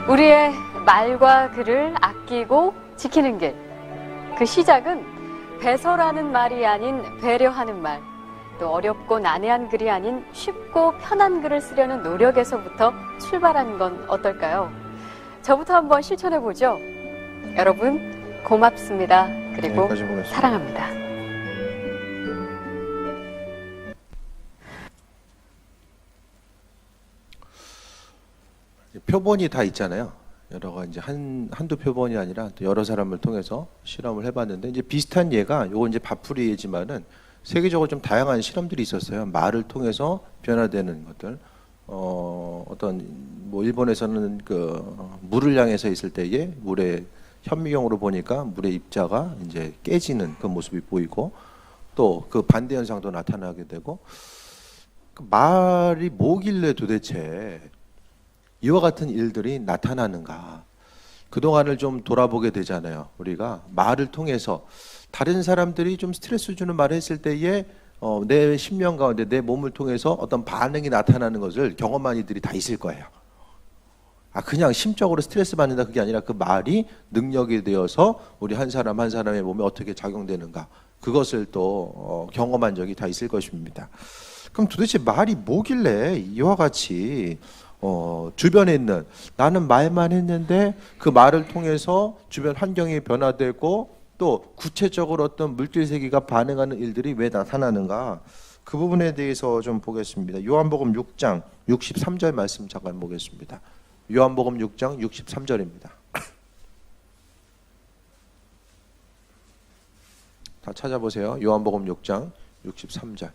우리의 말과 글을 아끼고 지키는 길. 그 시작은 배설하는 말이 아닌 배려하는 말, 또 어렵고 난해한 글이 아닌 쉽고 편한 글을 쓰려는 노력에서부터 출발하는 건 어떨까요? 저부터 한번 실천해보죠. 여러분, 고맙습니다. 그리고 사랑합니다. 표본이 다 있잖아요. 여러 가지 한두 표본이 아니라 또 여러 사람을 통해서 실험을 해봤는데 이제 비슷한 예가 요거 이제 바풀이 예지만은 세계적으로 좀 다양한 실험들이 있었어요. 말을 통해서 변화되는 것들. 어떤 뭐 일본에서는 물을 향해서 있을 때에 물의 현미경으로 보니까 물의 입자가 이제 깨지는 그 모습이 보이고 또 그 반대 현상도 나타나게 되고 그 말이 뭐길래 도대체 이와 같은 일들이 나타나는가. 그동안을 좀 돌아보게 되잖아요. 우리가 말을 통해서 다른 사람들이 좀 스트레스 주는 말을 했을 때에 내 심령 가운데 내 몸을 통해서 어떤 반응이 나타나는 것을 경험한 이들이 다 있을 거예요. 그냥 심적으로 스트레스 받는다 그게 아니라 그 말이 능력이 되어서 우리 한 사람 한 사람의 몸에 어떻게 작용되는가. 그것을 또 경험한 적이 다 있을 것입니다. 그럼 도대체 말이 뭐길래 이와 같이 주변에 있는 나는 말만 했는데 그 말을 통해서 주변 환경이 변화되고 또 구체적으로 어떤 물질 세계가 반응하는 일들이 왜 나타나는가? 그 부분에 대해서 좀 보겠습니다. 요한복음 6장 63절 말씀 잠깐 보겠습니다. 요한복음 6장 63절입니다. 다 찾아보세요. 요한복음 6장 63절.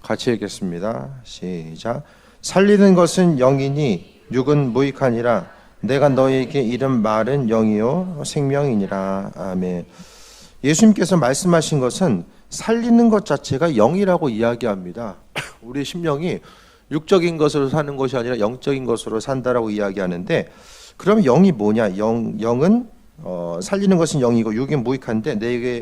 같이 읽겠습니다. 시작. 살리는 것은 영이니 육은 무익하니라. 내가 너에게 이른 말은 영이요 생명이니라. 아멘. 예수님께서 말씀하신 것은 살리는 것 자체가 영이라고 이야기합니다. 우리 심령이 육적인 것으로 사는 것이 아니라 영적인 것으로 산다라고 이야기하는데, 그럼 영이 뭐냐? 영은 살리는 것은 영이고 육이 무익한데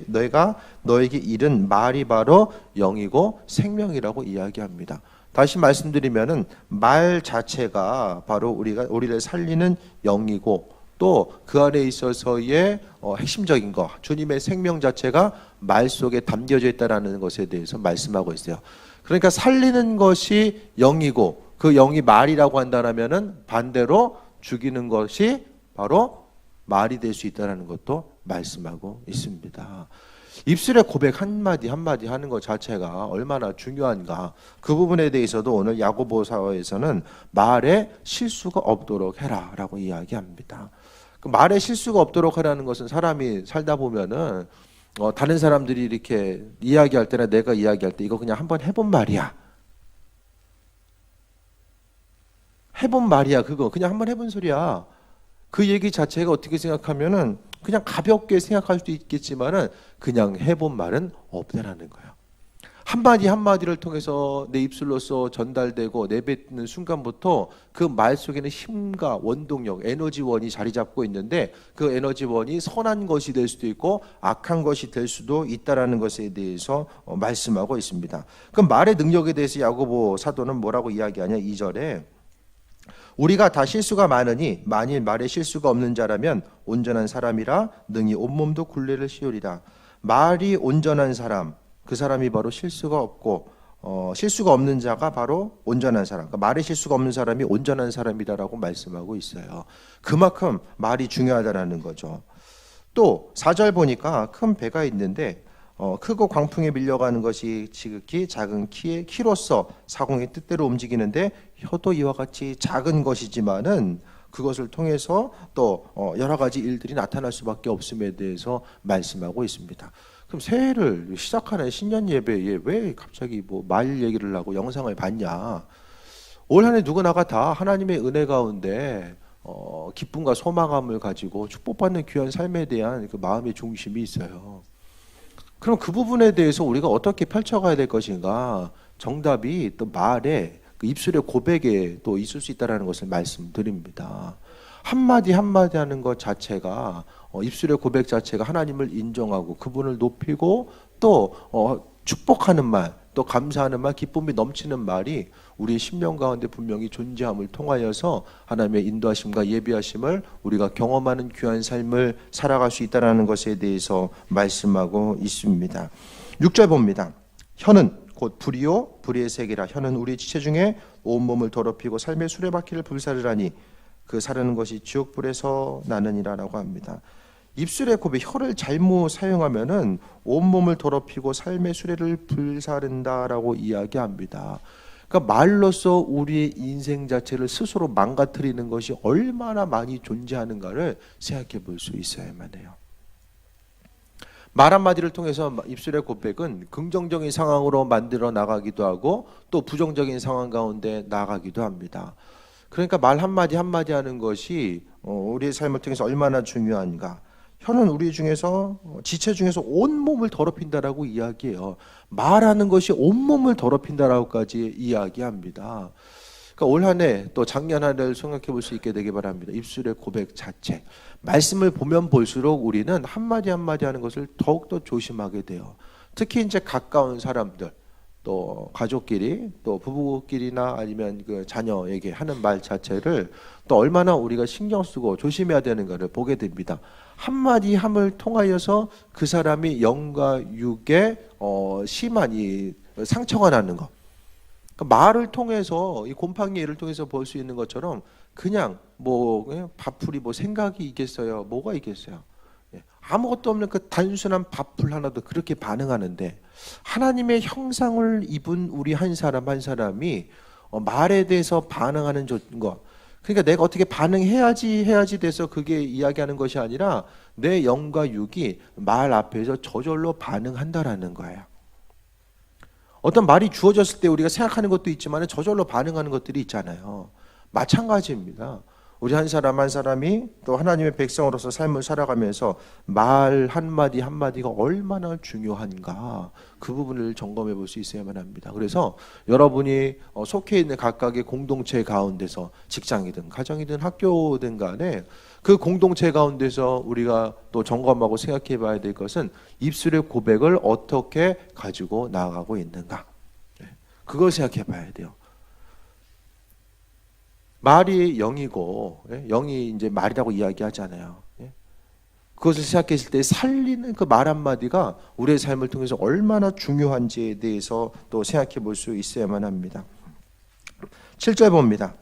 내가 너에게 이른 말이 바로 영이고 생명이라고 이야기합니다. 다시 말씀드리면은 말 자체가 바로 우리를 살리는 영이고 또 그 안에 있어서의 핵심적인 것, 주님의 생명 자체가 말 속에 담겨져 있다라는 것에 대해서 말씀하고 있어요. 그러니까 살리는 것이 영이고 그 영이 말이라고 한다면은 반대로 죽이는 것이 바로 말이 될 수 있다는 것도 말씀하고 있습니다. 입술의 고백 한마디 한마디 하는 것 자체가 얼마나 중요한가. 그 부분에 대해서도 오늘 야고보서에서는 말에 실수가 없도록 해라 라고 이야기합니다. 그 말에 실수가 없도록 하라는 것은 사람이 살다 보면은 다른 사람들이 이렇게 이야기할 때나 내가 이야기할 때 이거 그냥 한번 해본 말이야. 해본 말이야. 그거 그냥 한번 해본 소리야. 그 얘기 자체가 어떻게 생각하면은 그냥 가볍게 생각할 수도 있겠지만은 그냥 해본 말은 없다라는 거예요. 한마디 한마디를 통해서 내 입술로서 전달되고 내뱉는 순간부터 그 말 속에는 힘과 원동력, 에너지원이 자리 잡고 있는데 그 에너지원이 선한 것이 될 수도 있고 악한 것이 될 수도 있다라는 것에 대해서 말씀하고 있습니다. 그럼 말의 능력에 대해서 야고보 사도는 뭐라고 이야기하냐? 2절에 우리가 다 실수가 많으니 만일 말에 실수가 없는 자라면 온전한 사람이라 능히 온몸도 굴레를 씌우리라. 말이 온전한 사람, 그 사람이 바로 실수가 없고 실수가 없는 자가 바로 온전한 사람. 그러니까 말에 실수가 없는 사람이 온전한 사람이다라고 말씀하고 있어요. 그만큼 말이 중요하다라는 거죠. 또 4절 보니까 큰 배가 있는데 크고 광풍에 밀려가는 것이 지극히 작은 키로서 사공의 뜻대로 움직이는데 혀도 이와 같이 작은 것이지만은 그것을 통해서 또 여러 가지 일들이 나타날 수밖에 없음에 대해서 말씀하고 있습니다. 그럼 새해를 시작하는 신년 예배에 왜 갑자기 말 얘기를 하고 영상을 봤냐? 올 한 해 누구나가 다 하나님의 은혜 가운데 기쁨과 소망함을 가지고 축복받는 귀한 삶에 대한 그 마음의 중심이 있어요. 그럼 그 부분에 대해서 우리가 어떻게 펼쳐가야 될 것인가? 정답이 또 말에 그 입술의 고백에 또 있을 수 있다는 것을 말씀드립니다. 한마디 한마디 하는 것 자체가 입술의 고백 자체가 하나님을 인정하고 그분을 높이고 또 축복하는 말, 또 감사하는 말, 기쁨이 넘치는 말이 우리의 심령 가운데 분명히 존재함을 통하여서 하나님의 인도하심과 예비하심을 우리가 경험하는 귀한 삶을 살아갈 수 있다는 것에 대해서 말씀하고 있습니다. 6절 봅니다. 혀는 곧 불이요 불의의 색이라. 혀는 우리 지체 중에 온몸을 더럽히고 삶의 수레바퀴를 불사르라니 그 사르는 것이 지옥불에서 나느니라라고 합니다. 입술의 고백, 혀를 잘못 사용하면은 온몸을 더럽히고 삶의 수레를 불사른다라고 이야기합니다. 그러니까 말로써 우리의 인생 자체를 스스로 망가뜨리는 것이 얼마나 많이 존재하는가를 생각해 볼 수 있어야만 해요. 말 한마디를 통해서 입술의 고백은 긍정적인 상황으로 만들어 나가기도 하고 또 부정적인 상황 가운데 나가기도 합니다. 그러니까 말 한마디 한마디 하는 것이 우리의 삶을 통해서 얼마나 중요한가. 혀는 우리 중에서 지체 중에서 온몸을 더럽힌다라고 이야기해요. 말하는 것이 온몸을 더럽힌다라고까지 이야기합니다. 그러니까 올 한 해 또 작년 한 해를 생각해 볼 수 있게 되기 바랍니다. 입술의 고백 자체. 말씀을 보면 볼수록 우리는 한마디 한마디 하는 것을 더욱더 조심하게 돼요. 특히 이제 가까운 사람들, 또 가족끼리, 또 부부끼리나 아니면 그 자녀에게 하는 말 자체를 또 얼마나 우리가 신경 쓰고 조심해야 되는가를 보게 됩니다. 한마디 함을 통하여서 그 사람이 영과 육에 심한 이 상처가 나는 것. 그러니까 말을 통해서 이 곰팡이 예를 통해서 볼 수 있는 것처럼 그냥 뭐 밥풀이 뭐 생각이 있겠어요? 뭐가 있겠어요? 아무것도 없는 그 단순한 밥풀 하나도 그렇게 반응하는데 하나님의 형상을 입은 우리 한 사람 한 사람이 말에 대해서 반응하는 것. 그러니까 내가 어떻게 반응해야지 돼서 그게 이야기하는 것이 아니라 내 영과 육이 말 앞에서 저절로 반응한다라는 거예요. 어떤 말이 주어졌을 때 우리가 생각하는 것도 있지만 저절로 반응하는 것들이 있잖아요. 마찬가지입니다. 우리 한 사람 한 사람이 또 하나님의 백성으로서 삶을 살아가면서 말 한마디 한마디가 얼마나 중요한가 그 부분을 점검해 볼 수 있어야만 합니다. 그래서 여러분이 속해 있는 각각의 공동체 가운데서 직장이든 가정이든 학교든 간에 그 공동체 가운데서 우리가 또 점검하고 생각해 봐야 될 것은 입술의 고백을 어떻게 가지고 나아가고 있는가. 그걸 생각해 봐야 돼요. 말이 영이고 영이 이제 말이라고 이야기하잖아요. 그것을 생각했을 때 살리는 그 말 한마디가 우리의 삶을 통해서 얼마나 중요한지에 대해서 또 생각해 볼 수 있어야만 합니다. 7절 봅니다.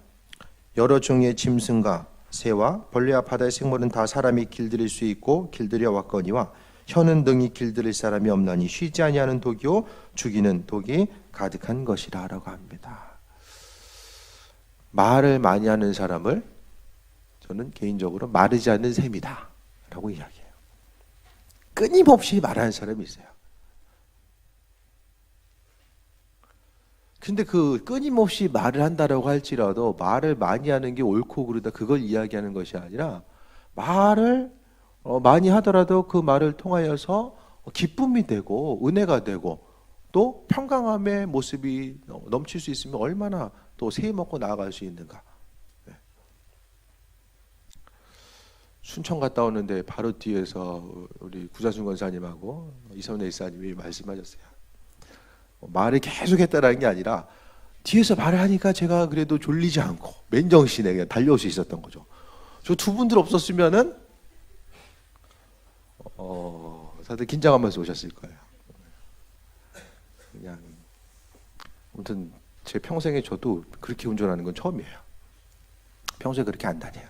여러 종류의 짐승과 새와 벌레와 바다의 생물은 다 사람이 길들일 수 있고 길들여 왔거니와 혀는 능히 길들일 사람이 없나니 쉬지 아니하는 독이요 죽이는 독이 가득한 것이라 라고 합니다. 말을 많이 하는 사람을 저는 개인적으로 마르지 않는 샘이다 라고 이야기해요. 끊임없이 말하는 사람이 있어요. 근데 그 끊임없이 말을 한다라고 할지라도 말을 많이 하는 게 옳고 그르다 그걸 이야기하는 것이 아니라 말을 많이 하더라도 그 말을 통하여서 기쁨이 되고 은혜가 되고 또 평강함의 모습이 넘칠 수 있으면 얼마나 또 새해 먹고 나아갈 수 있는가. 순천 갔다 오는데 바로 뒤에서 우리 구자순 권사님하고 이선혜 이사님이 말씀하셨어요. 말을 계속 했다라는 게 아니라 뒤에서 말을 하니까 제가 그래도 졸리지 않고 맨정신에 그냥 달려올 수 있었던 거죠. 저 두 분들 없었으면은 다들 긴장하면서 오셨을 거예요. 그냥 아무튼 제 평생에 저도 그렇게 운전하는 건 처음이에요. 평소에 그렇게 안 다녀요.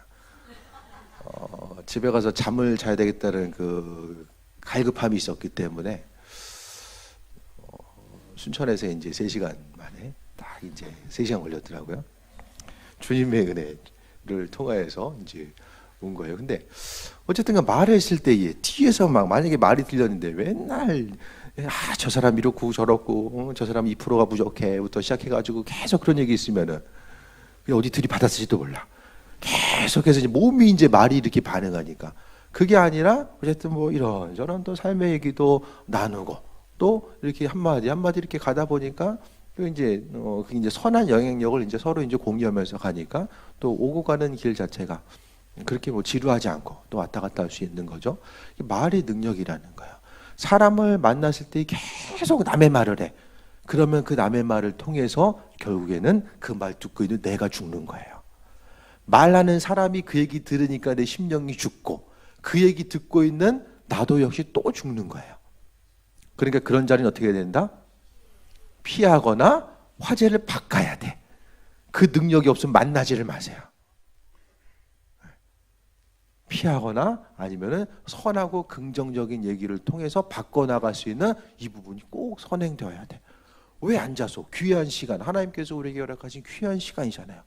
집에 가서 잠을 자야 되겠다는 그 갈급함이 있었기 때문에 순천에서 이제 3시간 만에 딱 이제 3시간 걸렸더라고요. 주님의 은혜를 통하여서 이제 온 거예요. 근데 어쨌든 말을 했을 때 뒤에서 막 만약에 말이 들렸는데 맨날 저 사람 이렇고 저렇고 저 사람 2%가 부족해부터 시작해가지고 계속 그런 얘기 있으면은 어디 들이받았을지도 몰라. 계속해서 이제 몸이 이제 말이 이렇게 반응하니까 그게 아니라 어쨌든 뭐 이런저런 또 삶의 얘기도 나누고 또 이렇게 한마디 이렇게 가다 보니까 또 이제 선한 영향력을 이제 서로 이제 공유하면서 가니까 또 오고 가는 길 자체가 그렇게 뭐 지루하지 않고 또 왔다 갔다 할 수 있는 거죠. 말의 능력이라는 거예요. 사람을 만났을 때 계속 남의 말을 해. 그러면 그 남의 말을 통해서 결국에는 그 말 듣고 있는 내가 죽는 거예요. 말하는 사람이 그 얘기 들으니까 내 심령이 죽고 그 얘기 듣고 있는 나도 역시 또 죽는 거예요. 그러니까 그런 자리는 어떻게 해야 된다? 피하거나 화제를 바꿔야 돼. 그 능력이 없으면 만나지를 마세요. 피하거나 아니면은 선하고 긍정적인 얘기를 통해서 바꿔나갈 수 있는 이 부분이 꼭 선행되어야 돼. 왜 앉아서 귀한 시간, 하나님께서 우리에게 허락하신 귀한 시간이잖아요.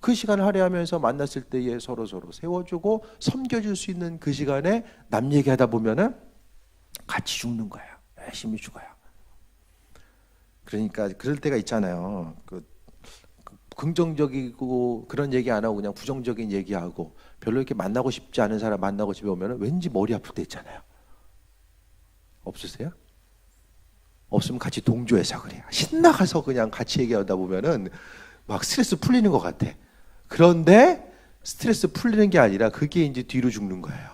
그 시간을 할애하면서 만났을 때에 서로 세워주고 섬겨줄 수 있는 그 시간에 남 얘기하다 보면은 같이 죽는 거예요. 열심히 죽어요. 그러니까 그럴 때가 있잖아요. 긍정적이고 그런 얘기 안 하고 그냥 부정적인 얘기하고 별로 이렇게 만나고 싶지 않은 사람 만나고 집에 오면 왠지 머리 아플 때 있잖아요. 없으세요? 없으면 같이 동조해서 그래요. 신나가서 그냥 같이 얘기하다 보면은 막 스트레스 풀리는 것 같아. 그런데 스트레스 풀리는 게 아니라 그게 이제 뒤로 죽는 거예요.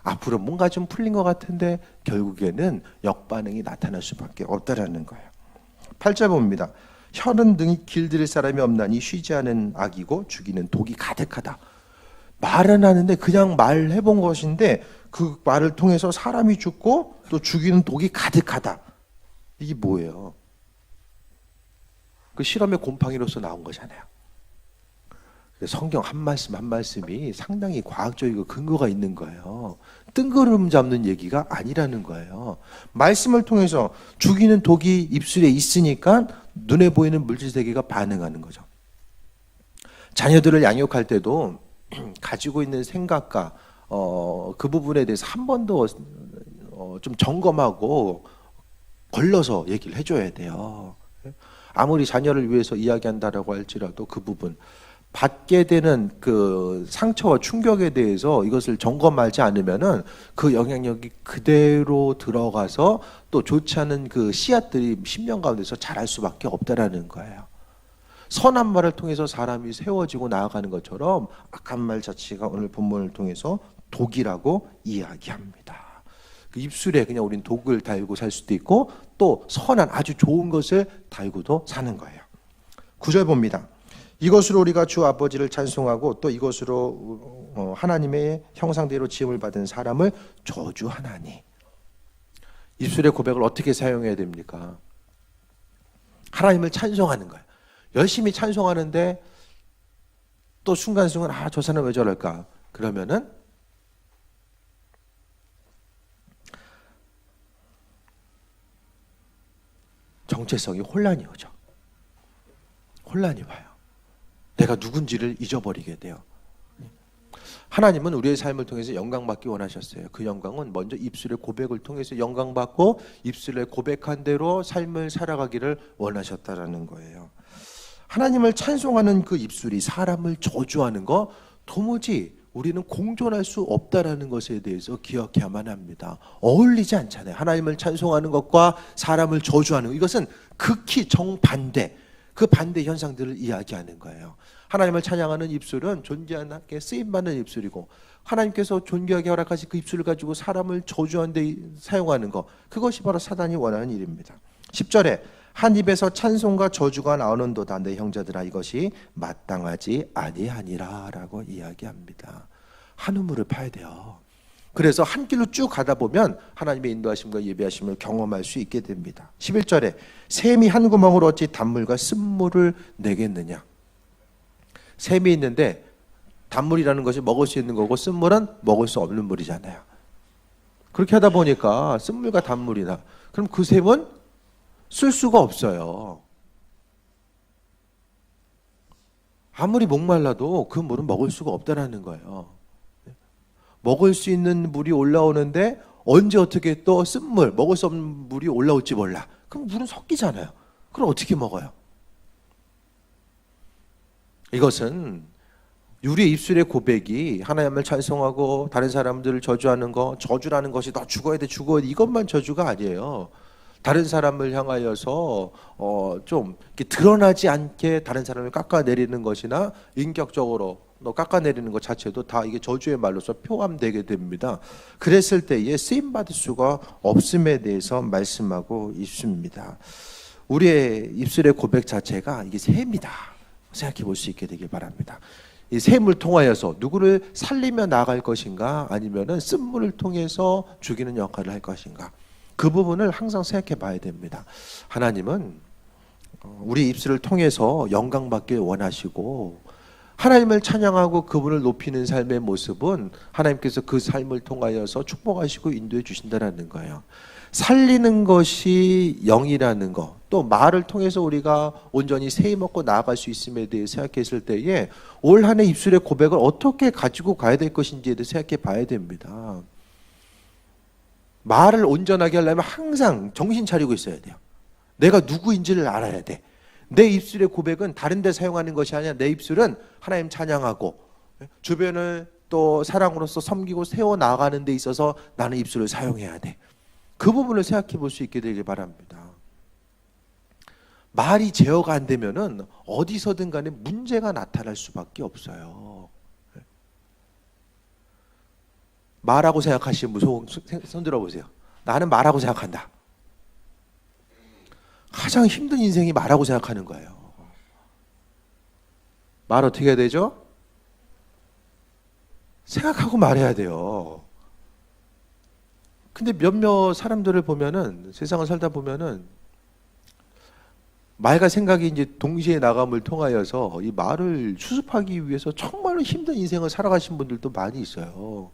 앞으로 뭔가 좀 풀린 것 같은데 결국에는 역반응이 나타날 수밖에 없다라는 거예요. 8절 봅니다. 혀는 등이 길들일 사람이 없나니 쉬지 않은 악이고 죽이는 독이 가득하다. 말은 하는데 그냥 말해본 것인데 그 말을 통해서 사람이 죽고 또 죽이는 독이 가득하다. 이게 뭐예요? 그 실험의 곰팡이로서 나온 거잖아요. 성경 한 말씀 한 말씀이 상당히 과학적이고 근거가 있는 거예요. 뜬구름 잡는 얘기가 아니라는 거예요. 말씀을 통해서 죽이는 독이 입술에 있으니까 눈에 보이는 물질 세계가 반응하는 거죠. 자녀들을 양육할 때도 가지고 있는 생각과 그 부분에 대해서 한 번 더 좀 점검하고 걸러서 얘기를 해줘야 돼요. 아무리 자녀를 위해서 이야기한다라고 할지라도 그 부분 받게 되는 그 상처와 충격에 대해서 이것을 점검하지 않으면은 그 영향력이 그대로 들어가서 또 좋지 않은 그 씨앗들이 심령 가운데서 자랄 수밖에 없다라는 거예요. 선한 말을 통해서 사람이 세워지고 나아가는 것처럼 악한 말 자체가 오늘 본문을 통해서 독이라고 이야기합니다. 그 입술에 그냥 우린 독을 달고 살 수도 있고 또 선한 아주 좋은 것을 달고도 사는 거예요. 9절 봅니다. 이것으로 우리가 주 아버지를 찬송하고 또 이것으로 하나님의 형상대로 지음을 받은 사람을 저주하나니. 입술의 고백을 어떻게 사용해야 됩니까? 하나님을 찬송하는 거예요. 열심히 찬송하는데 또 순간순간 저 사람 왜 저럴까? 그러면은 정체성이 혼란이 오죠. 혼란이 와요. 내가 누군지를 잊어버리게 돼요. 하나님은 우리의 삶을 통해서 영광받기 원하셨어요. 그 영광은 먼저 입술의 고백을 통해서 영광받고 입술의 고백한 대로 삶을 살아가기를 원하셨다라는 거예요. 하나님을 찬송하는 그 입술이 사람을 저주하는 거 도무지 우리는 공존할 수 없다라는 것에 대해서 기억해야만 합니다. 어울리지 않잖아요. 하나님을 찬송하는 것과 사람을 저주하는 것, 이것은 극히 정반대, 그 반대 현상들을 이야기하는 거예요. 하나님을 찬양하는 입술은 존귀하게 쓰임받는 입술이고 하나님께서 존귀하게 허락하신 그 입술을 가지고 사람을 저주하는 데 사용하는 것, 그것이 바로 사단이 원하는 일입니다. 10절에 한 입에서 찬송과 저주가 나오는도다 내 형제들아 이것이 마땅하지 아니하니라 라고 이야기합니다. 한 우물을 파야 돼요. 그래서 한 길로 쭉 가다 보면 하나님의 인도하심과 예비하심을 경험할 수 있게 됩니다. 11절에 샘이 한 구멍으로 어찌 단물과 쓴물을 내겠느냐. 샘이 있는데 단물이라는 것이 먹을 수 있는 거고 쓴물은 먹을 수 없는 물이잖아요. 그렇게 하다 보니까 쓴물과 단물이다. 그럼 그 샘은 쓸 수가 없어요. 아무리 목말라도 그 물은 먹을 수가 없다라는 거예요. 먹을 수 있는 물이 올라오는데 언제 어떻게 또 쓴물, 먹을 수 없는 물이 올라올지 몰라. 그럼 물은 섞이잖아요. 그럼 어떻게 먹어요? 이것은 우리의 입술의 고백이 하나님을 찬송하고 다른 사람들을 저주하는 거, 저주라는 것이 너 죽어야 돼, 죽어야 돼, 이것만 저주가 아니에요. 다른 사람을 향하여서 좀 이렇게 드러나지 않게 다른 사람을 깎아내리는 것이나 인격적으로 너 깎아내리는 것 자체도 다 이게 저주의 말로서 표함되게 됩니다. 그랬을 때에 쓰임받을 수가 없음에 대해서 말씀하고 있습니다. 우리의 입술의 고백 자체가 이게 셈이다 생각해 볼 수 있게 되길 바랍니다. 이 셈을 통하여서 누구를 살리며 나갈 것인가, 아니면은 쓴물을 통해서 죽이는 역할을 할 것인가, 그 부분을 항상 생각해 봐야 됩니다. 하나님은 우리 입술을 통해서 영광받길 원하시고, 하나님을 찬양하고 그분을 높이는 삶의 모습은 하나님께서 그 삶을 통하여서 축복하시고 인도해 주신다는 거예요. 살리는 것이 영이라는 것, 또 말을 통해서 우리가 온전히 세임 먹고 나아갈 수 있음에 대해 생각했을 때에 올 한 해 입술의 고백을 어떻게 가지고 가야 될 것인지에 대해 생각해 봐야 됩니다. 말을 온전하게 하려면 항상 정신 차리고 있어야 돼요. 내가 누구인지를 알아야 돼. 내 입술의 고백은 다른 데 사용하는 것이 아니라 내 입술은 하나님 찬양하고 주변을 또 사랑으로서 섬기고 세워나가는 데 있어서 나는 입술을 사용해야 돼. 그 부분을 생각해 볼 수 있게 되길 바랍니다. 말이 제어가 안 되면은 어디서든 간에 문제가 나타날 수밖에 없어요. 말하고 생각하시는 분 손 들어보세요. 나는 말하고 생각한다. 가장 힘든 인생이 말하고 생각하는 거예요. 말 어떻게 해야 되죠? 생각하고 말해야 돼요. 근데 몇몇 사람들을 보면은, 세상을 살다 보면은 말과 생각이 이제 동시에 나감을 통하여서 이 말을 수습하기 위해서 정말로 힘든 인생을 살아가신 분들도 많이 있어요.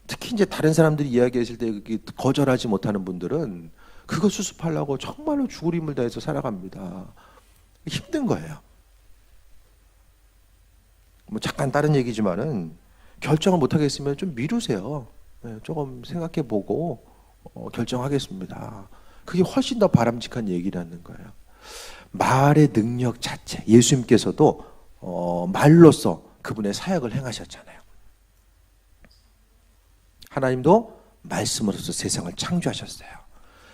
특히 이제 다른 사람들이 이야기했을 때 거절하지 못하는 분들은 그거 수습하려고 정말로 죽을 힘을 다해서 살아갑니다. 힘든 거예요. 뭐 잠깐 다른 얘기지만은 결정을 못 하겠으면 좀 미루세요. 조금 생각해 보고 결정하겠습니다. 그게 훨씬 더 바람직한 얘기라는 거예요. 말의 능력 자체, 예수님께서도 말로써 그분의 사역을 행하셨잖아요. 하나님도 말씀으로서 세상을 창조하셨어요.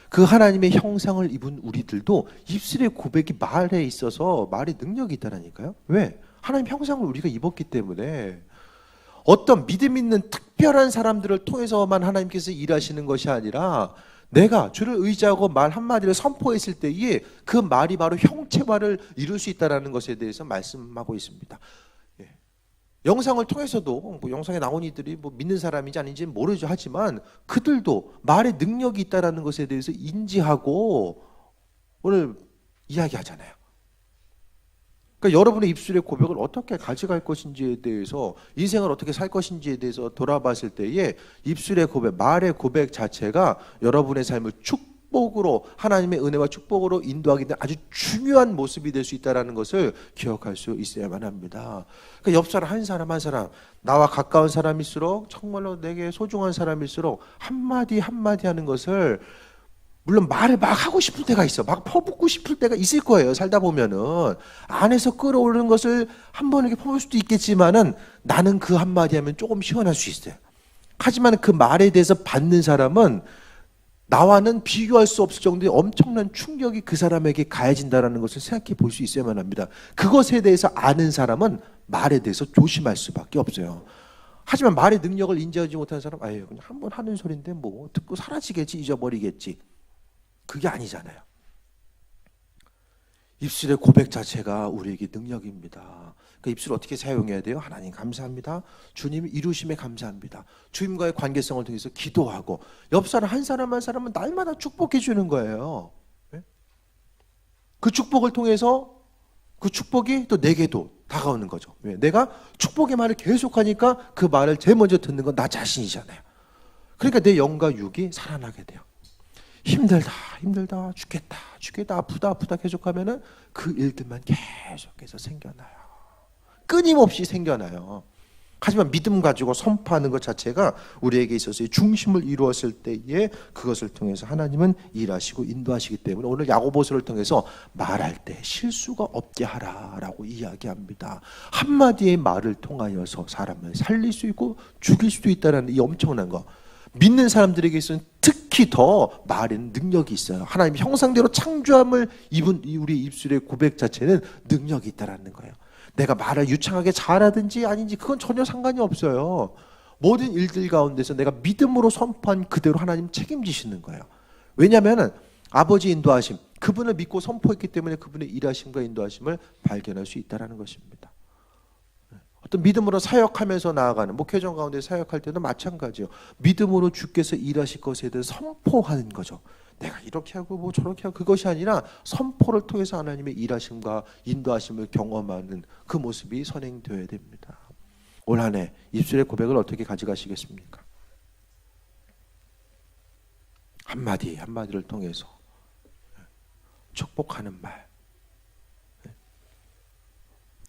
그 하나님의 형상을 입은 우리들도 입술의 고백이 말에 있어서 말의 능력이 있다라니까요. 왜? 하나님 형상을 우리가 입었기 때문에. 어떤 믿음 있는 특별한 사람들을 통해서만 하나님께서 일하시는 것이 아니라 내가 주를 의지하고 말 한마디를 선포했을 때에 그 말이 바로 형체화를 이룰 수 있다는 것에 대해서 말씀하고 있습니다. 영상을 통해서도 뭐 영상에 나온 이들이 뭐 믿는 사람인지 아닌지는 모르죠. 하지만 그들도 말의 능력이 있다는 것에 대해서 인지하고 오늘 이야기하잖아요. 그러니까 여러분의 입술의 고백을 어떻게 가져갈 것인지에 대해서, 인생을 어떻게 살 것인지에 대해서 돌아봤을 때에 입술의 고백, 말의 고백 자체가 여러분의 삶을 축복으로, 하나님의 은혜와 축복으로 인도하기 위한 아주 중요한 모습이 될 수 있다는 것을 기억할 수 있어야만 합니다. 그러니까 옆 사람 한 사람 한 사람, 나와 가까운 사람일수록, 정말로 내게 소중한 사람일수록 한마디 한마디 하는 것을, 물론 말을 막 하고 싶을 때가 있어. 막 퍼붓고 싶을 때가 있을 거예요. 살다 보면은. 안에서 끓어오르는 것을 한번 이렇게 퍼볼 수도 있겠지만은 나는 그 한마디 하면 조금 시원할 수 있어요. 하지만 그 말에 대해서 받는 사람은 나와는 비교할 수 없을 정도의 엄청난 충격이 그 사람에게 가해진다는 것을 생각해 볼 수 있어야만 합니다. 그것에 대해서 아는 사람은 말에 대해서 조심할 수밖에 없어요. 하지만 말의 능력을 인지하지 못하는 사람, 아유, 그냥 한번 하는 소리인데 뭐 듣고 사라지겠지, 잊어버리겠지. 그게 아니잖아요. 입술의 고백 자체가 우리에게 능력입니다. 그 입술을 어떻게 사용해야 돼요? 하나님 감사합니다. 주님 이루심에 감사합니다. 주님과의 관계성을 통해서 기도하고, 옆 사람 한 사람 한 사람은 날마다 축복해 주는 거예요. 그 축복을 통해서 그 축복이 또 내게도 다가오는 거죠. 왜? 내가 축복의 말을 계속하니까 그 말을 제일 먼저 듣는 건 나 자신이잖아요. 그러니까 내 영과 육이 살아나게 돼요. 힘들다 죽겠다 아프다 계속하면은 그 일들만 계속해서 생겨나요. 끊임없이 생겨나요. 하지만 믿음 가지고 선포하는 것 자체가 우리에게 있어서의 중심을 이루었을 때에 그것을 통해서 하나님은 일하시고 인도하시기 때문에 오늘 야고보서를 통해서 말할 때 실수가 없게 하라라고 이야기합니다. 한마디의 말을 통하여서 사람을 살릴 수 있고 죽일 수도 있다는 이 엄청난 거, 믿는 사람들에게 있어서는 특히 더 말에는 능력이 있어요. 하나님 형상대로 창조함을 입은 우리 입술의 고백 자체는 능력이 있다는 거예요. 내가 말을 유창하게 잘하든지 아닌지 그건 전혀 상관이 없어요. 모든 일들 가운데서 내가 믿음으로 선포한 그대로 하나님 책임지시는 거예요. 왜냐하면 아버지 인도하심, 그분을 믿고 선포했기 때문에 그분의 일하심과 인도하심을 발견할 수 있다는 것입니다. 어떤 믿음으로 사역하면서 나아가는 목회전 가운데 사역할 때도 마찬가지예요. 믿음으로 주께서 일하실 것에 대해 선포하는 거죠. 내가 이렇게 하고 뭐 저렇게 하고 그것이 아니라 선포를 통해서 하나님의 일하심과 인도하심을 경험하는 그 모습이 선행되어야 됩니다. 올 한 해 입술의 고백을 어떻게 가져가시겠습니까? 한마디 한마디를 통해서 축복하는 말,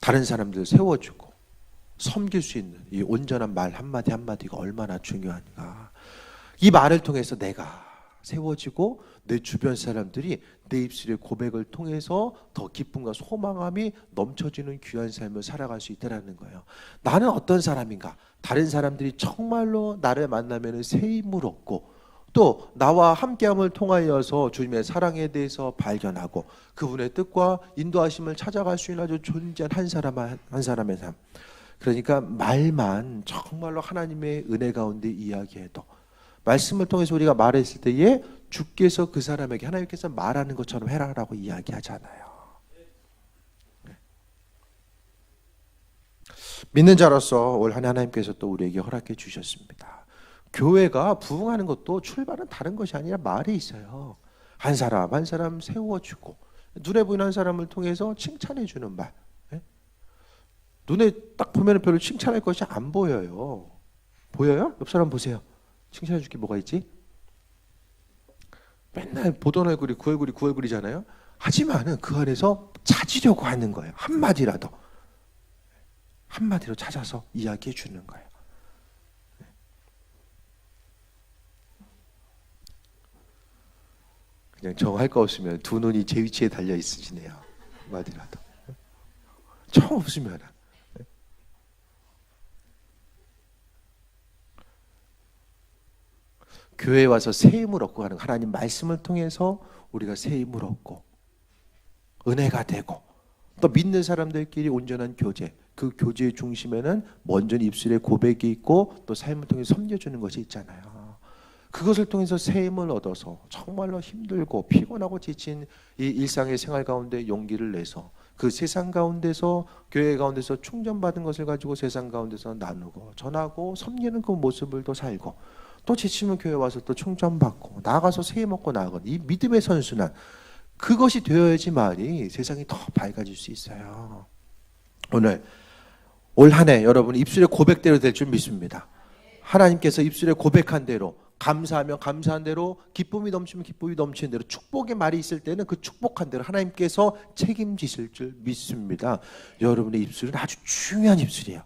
다른 사람들 세워주고 섬길 수 있는 이 온전한 말 한마디 한마디가 얼마나 중요한가. 이 말을 통해서 내가 세워지고 내 주변 사람들이 내 입술의 고백을 통해서 더 기쁨과 소망함이 넘쳐지는 귀한 삶을 살아갈 수 있다는 거예요. 나는 어떤 사람인가? 다른 사람들이 정말로 나를 만나면 새 힘을 얻고 또 나와 함께함을 통하여서 주님의 사랑에 대해서 발견하고 그분의 뜻과 인도하심을 찾아갈 수 있는 아주 존재한 한 사람의 삶. 그러니까 말만 정말로 하나님의 은혜 가운데 이야기해도 말씀을 통해서 우리가 말했을 때에 주께서 그 사람에게 하나님께서 말하는 것처럼 해라라고 이야기하잖아요. 믿는 자로서 올 한 해 하나님께서 또 우리에게 허락해 주셨습니다. 교회가 부흥하는 것도 출발은 다른 것이 아니라 말에 있어요. 한 사람 한 사람 세워주고 눈에 보이는 한 사람을 통해서 칭찬해 주는 말. 눈에 딱 보면 별로 칭찬할 것이 안 보여요. 보여요? 옆 사람 보세요. 칭찬해 줄 게 뭐가 있지? 맨날 보던 얼굴이 그 얼굴이 그 얼굴이잖아요. 하지만은 그 안에서 찾으려고 하는 거예요. 한마디라도. 한마디로 찾아서 이야기해 주는 거예요. 그냥 정할 거 없으면 두 눈이 제 위치에 달려 있으시네요. 한마디라도. 정 없으면 교회에 와서 새 힘을 얻고 가는 하나님 말씀을 통해서 우리가 새 힘을 얻고 은혜가 되고 또 믿는 사람들끼리 온전한 교제, 그 교제의 중심에는 먼저 입술에 고백이 있고 또 삶을 통해 섬겨주는 것이 있잖아요. 그것을 통해서 새 힘을 얻어서 정말로 힘들고 피곤하고 지친 이 일상의 생활 가운데 용기를 내서 그 세상 가운데서 교회 가운데서 충전받은 것을 가지고 세상 가운데서 나누고 전하고 섬기는 그 모습을 또 살고 또 지치면 교회 와서 또 충전받고 나가서 새 힘 얻고 나아가는 이 믿음의 선순환, 그것이 되어야지만이 세상이 더 밝아질 수 있어요. 오늘 올 한 해 여러분 입술의 고백대로 될 줄 믿습니다. 하나님께서 입술에 고백한 대로 감사하면 감사한 대로 기쁨이 넘치면 기쁨이 넘치는 대로 축복의 말이 있을 때는 그 축복한 대로 하나님께서 책임지실 줄 믿습니다. 여러분의 입술은 아주 중요한 입술이에요.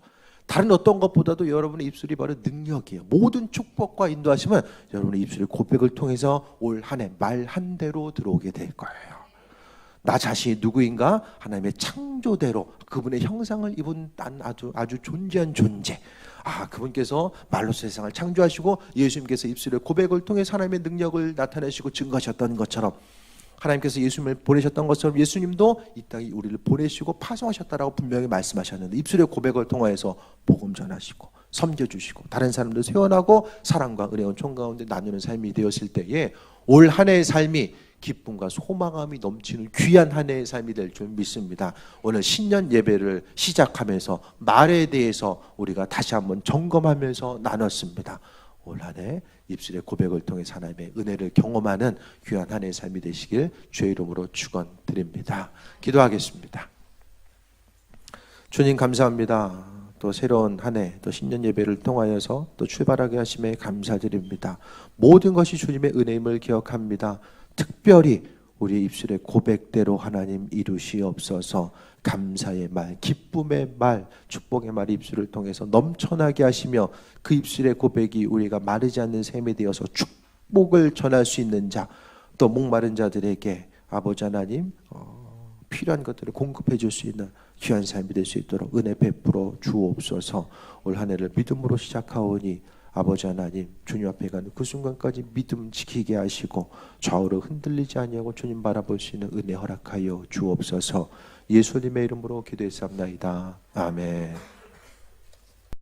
다른 어떤 것보다도 여러분의 입술이 바로 능력이에요. 모든 축복과 인도하심은 여러분의 입술의 고백을 통해서 올 한 해 말 한 대로 들어오게 될 거예요. 나 자신이 누구인가? 하나님의 창조대로 그분의 형상을 입은 난 아주 존재한 존재. 그분께서 말로 세상을 창조하시고 예수님께서 입술의 고백을 통해서 하나님의 능력을 나타내시고 증거하셨던 것처럼 하나님께서 예수님을 보내셨던 것처럼 예수님도 이 땅에 우리를 보내시고 파송하셨다라고 분명히 말씀하셨는데 입술의 고백을 통하여서 복음 전하시고 섬겨주시고 다른 사람들 세워나고 사랑과 은혜와 총 가운데 나누는 삶이 되었을 때에 올 한 해의 삶이 기쁨과 소망함이 넘치는 귀한 한 해의 삶이 될 줄 믿습니다. 오늘 신년 예배를 시작하면서 말에 대해서 우리가 다시 한번 점검하면서 나눴습니다. 올 한 해 입술의 고백을 통해서 하나님의 은혜를 경험하는 귀한 한 해의 삶이 되시길 주의 이름으로 축원드립니다. 기도하겠습니다. 주님 감사합니다. 또 새로운 한 해, 또 신년 예배를 통하여서 또 출발하게 하심에 감사드립니다. 모든 것이 주님의 은혜임을 기억합니다. 특별히 우리 입술의 고백대로 하나님 이루시옵소서. 감사의 말, 기쁨의 말, 축복의 말 입술을 통해서 넘쳐나게 하시며 그 입술의 고백이 우리가 마르지 않는 샘이 되어서 축복을 전할 수 있는 자, 또 목마른 자들에게 아버지 하나님 필요한 것들을 공급해 줄 수 있는 귀한 삶이 될 수 있도록 은혜 베풀어 주옵소서. 올 한 해를 믿음으로 시작하오니 아버지 하나님 주님 앞에 가는 그 순간까지 믿음 지키게 하시고 좌우로 흔들리지 아니하고 주님 바라볼 수 있는 은혜 허락하여 주옵소서. 예수님의 이름으로 기도했사옵나이다. 아멘.